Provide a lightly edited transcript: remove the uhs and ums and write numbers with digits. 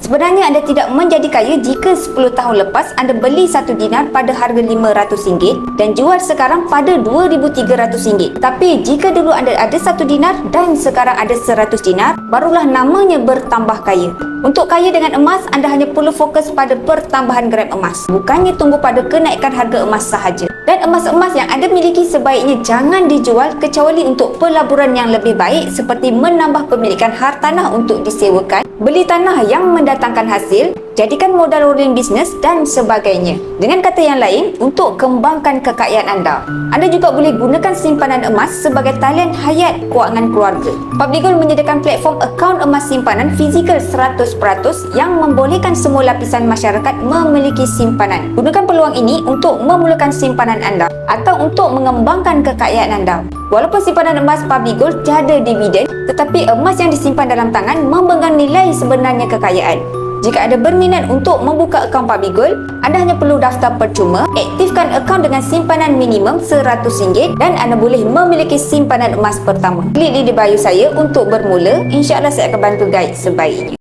Sebenarnya anda tidak menjadi kaya jika 10 tahun lepas anda beli 1 dinar pada harga RM500 dan jual sekarang pada RM2,300. Tapi jika dulu anda ada 1 dinar dan sekarang ada 100 dinar, barulah namanya bertambah kaya. Untuk kaya dengan emas, anda hanya perlu fokus pada pertambahan gram emas, bukannya tunggu pada kenaikan harga emas sahaja. Dan emas-emas yang anda miliki sebaiknya jangan dijual kecuali untuk pelaburan yang lebih baik seperti menambah pemilikan hartanah untuk disewakan, beli tanah yang mendatangkan hasil, jadikan modal rolling business dan sebagainya. Dengan kata yang lain, untuk kembangkan kekayaan anda. Anda juga boleh gunakan simpanan emas sebagai talian hayat kewangan keluarga. Public Gold menyediakan platform akaun emas simpanan fizikal 100% yang membolehkan semua lapisan masyarakat memiliki simpanan. Gunakan peluang ini untuk memulakan simpanan anda atau untuk mengembangkan kekayaan anda. Walaupun simpanan emas Public Gold tiada dividen, tetapi emas yang disimpan dalam tangan memegang nilai sebenarnya kekayaan. Jika anda berminat untuk membuka akaun Public Gold, anda hanya perlu daftar percuma, aktifkan akaun dengan simpanan minimum RM100 dan anda boleh memiliki simpanan emas pertama. Klik link di bio saya untuk bermula. InsyaAllah saya akan bantu guide sebaiknya.